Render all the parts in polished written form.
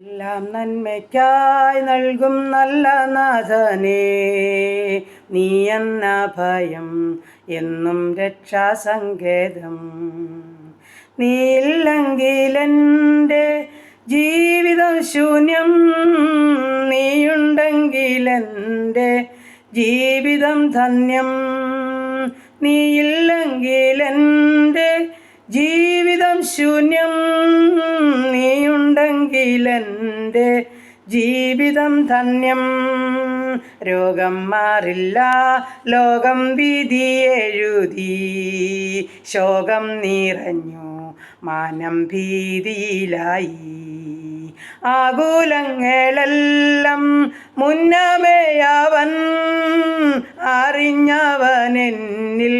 എല്ലാം നന്മയ്ക്കായി നൽകും നല്ല നാഥനേ, നീ എന്ന ഭയം എന്നും രക്ഷാസങ്കേതം. നീയില്ലെങ്കിലെൻ്റെ ജീവിതം ശൂന്യം, നീയുണ്ടെങ്കിലെൻ്റെ ജീവിതം ധന്യം. നീയില്ലെങ്കിലെൻ്റെ ജീവിതം ശൂന്യം, നീയുണ്ടെങ്കിലെൻ്റെ ജീവിതം ധന്യം. രോഗം മാറില്ല, ലോകം വിധി എഴുതി, ശോകം നിറഞ്ഞു, മാനം ഭീതിയിലായി. ആകുലങ്ങളെല്ലാം മുന്നമേയവൻ അറിഞ്ഞവനെന്നിൽ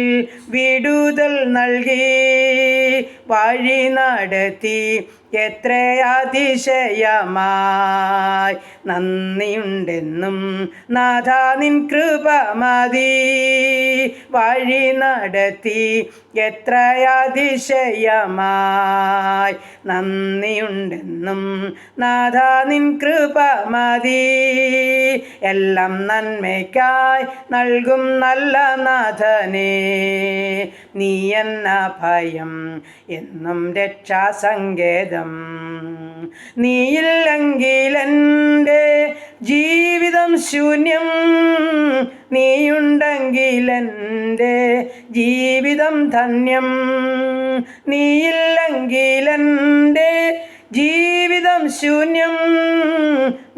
വിടുതൽ നൽകി. വഴി നടത്തി എത്ര അതിശയമായി, നന്ദിയുണ്ടെന്നും നാഥ നിൻ കൃപ മതി. വഴി നടത്തി എത്ര അതിശയമായി, നന്ദിയുണ്ടെന്നും നാഥ നിൻ കൃപ മതി. എല്ലാം നന്മയ്ക്കായി നൽകും നല്ല നാഥനേ, നീ എന്ന ഭയം എന്നും രക്ഷാസങ്കേതം. നീയില്ലെങ്കിലെൻ്റെ ജീവിതം ശൂന്യം, നീയുണ്ടെങ്കിലെൻ്റെ ജീവിതം ധന്യം. നീയില്ലെങ്കിലെൻ്റെ ജീവിതം ശൂന്യം,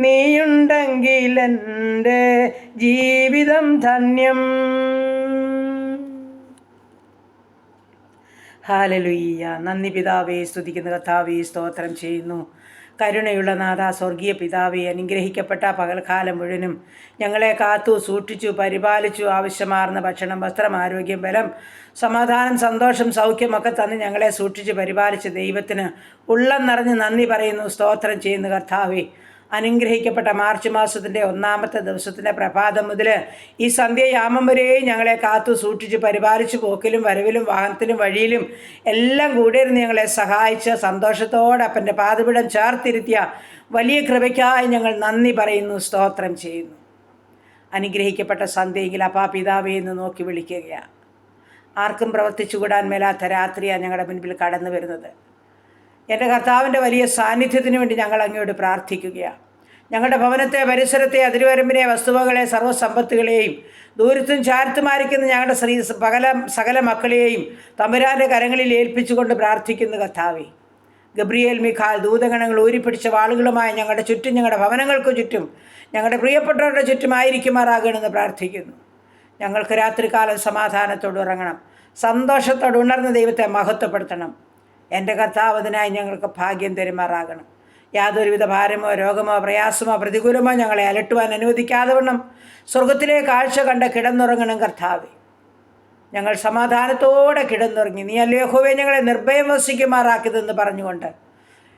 നീയുണ്ടെങ്കിലെൻ്റെ ജീവിതം ധന്യം. ഹല്ലേലൂയ. നന്ദി പിതാവേ, സ്തുതിക്കുന്ന കർത്താവേ, സ്തോത്രം ചെയ്യുന്നു. കരുണയുള്ള നാഥ, സ്വർഗീയ പിതാവേ, അനുഗ്രഹിക്കപ്പെട്ട പകൽക്കാലം മുഴുവനും ഞങ്ങളെ കാത്തു സൂക്ഷിച്ചു പരിപാലിച്ചു. ആവശ്യമാർന്ന ഭക്ഷണം, വസ്ത്രം, ആരോഗ്യം, ബലം, സമാധാനം, സന്തോഷം, സൗഖ്യമൊക്കെ തന്ന് ഞങ്ങളെ സൂക്ഷിച്ച് പരിപാലിച്ച ദൈവത്തിന് ഉള്ളം നിറഞ്ഞ് നന്ദി പറയുന്നു, സ്തോത്രം ചെയ്യുന്നു കർത്താവേ. അനുഗ്രഹിക്കപ്പെട്ട മാർച്ച് മാസത്തിൻ്റെ 1-ാമത്തെ ദിവസത്തിൻ്റെ പ്രഭാതം മുതൽ ഈ സന്ധ്യയാമം വരെയും ഞങ്ങളെ കാത്തു സൂക്ഷിച്ച് പരിപാലിച്ച് പോക്കിലും വരവിലും വാഹനത്തിലും വഴിയിലും എല്ലാം കൂടെ ഇരുന്ന് ഞങ്ങളെ സഹായിച്ച് സന്തോഷത്തോടെ അപ്പൻ്റെ പാദപീഠം ചേർത്തിരുത്തിയ വലിയ കൃപയ്ക്കായി ഞങ്ങൾ നന്ദി പറയുന്നു, സ്തോത്രം ചെയ്യുന്നു. അനുഗ്രഹിക്കപ്പെട്ട സന്ധ്യയെങ്കിൽ അപ്പാ പിതാവേ എന്ന് നോക്കി വിളിക്കുകയാണ്. ആർക്കും പ്രവർത്തിച്ചുകൂടാൻ മേലാത്ത രാത്രിയാണ് ഞങ്ങളുടെ മുൻപിൽ കടന്നു വരുന്നത്. എൻ്റെ കർത്താവിൻ്റെ വലിയ സാന്നിധ്യത്തിന് വേണ്ടി ഞങ്ങൾ അങ്ങയോട് പ്രാർത്ഥിക്കുകയാണ്. ഞങ്ങളുടെ ഭവനത്തെ, പരിസരത്തെ, അതിരുവരമ്പിനെ, വസ്തുവകളെ, സർവ്വസമ്പത്തുകളെയും ദൂരത്തും ചാരത്തുമായിരിക്കുന്ന ഞങ്ങളുടെ സകല മക്കളെയും തമ്പുരാൻ്റെ കരങ്ങളിൽ ഏൽപ്പിച്ചുകൊണ്ട് പ്രാർത്ഥിക്കുന്നു കർത്താവേ. ഗബ്രിയേൽ, മിഖാൽ ദൂതഗണങ്ങൾ ഊരിപ്പിടിച്ച വാളുകളുമായി ഞങ്ങളുടെ ചുറ്റും, ഞങ്ങളുടെ ഭവനങ്ങൾക്ക് ചുറ്റും, ഞങ്ങളുടെ പ്രിയപ്പെട്ടവരുടെ ചുറ്റുമായിരിക്കുമാറാകണമെന്ന് പ്രാർത്ഥിക്കുന്നു. ഞങ്ങൾക്ക് രാത്രികാലം സമാധാനത്തോട് ഉറങ്ങണം, സന്തോഷത്തോട് ഉണർന്ന ദൈവത്തെ മഹത്വപ്പെടുത്തണം. എൻ്റെ കർത്താവ് അതിനായി ഞങ്ങൾക്ക് ഭാഗ്യം തരുമാറാകണം. യാതൊരുവിധ ഭാരമോ രോഗമോ പ്രയാസമോ പ്രതികൂലമോ ഞങ്ങളെ അലട്ടുവാൻ അനുവദിക്കാതെ വണ്ണം സ്വർഗത്തിലെ കാഴ്ച കണ്ട് കിടന്നുറങ്ങണം കർത്താവേ. ഞങ്ങൾ സമാധാനത്തോടെ കിടന്നുറങ്ങി. നീ അല്ലയോ യഹോവേ ഞങ്ങളെ നിർഭയം വസിക്കുമാറാക്കിയതെന്ന് പറഞ്ഞുകൊണ്ട്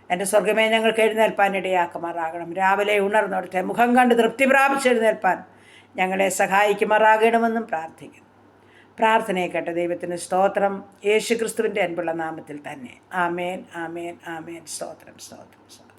എൻ്റെ സ്വർഗമേ ഞങ്ങൾക്ക് എഴുന്നേൽപ്പാൻ ഇടയാക്കുമാറാകണം. രാവിലെ ഉണർന്നോടത്തെ മുഖം കണ്ട് തൃപ്തി പ്രാപിച്ച് എഴുന്നേൽപ്പാൻ ഞങ്ങളെ സഹായിക്കുമാറാകണമെന്നും പ്രാർത്ഥിക്കുന്നു. പ്രാർത്ഥനയെ കേട്ട ദൈവത്തിന് സ്തോത്രം, യേശു ക്രിസ്തുവിൻ്റെ അൻപുള്ള നാമത്തിൽ തന്നെ. ആമേൻ, ആമേൻ, ആമേൻ. സ്തോത്രം, സ്തോത്രം, സ്തോത്രം.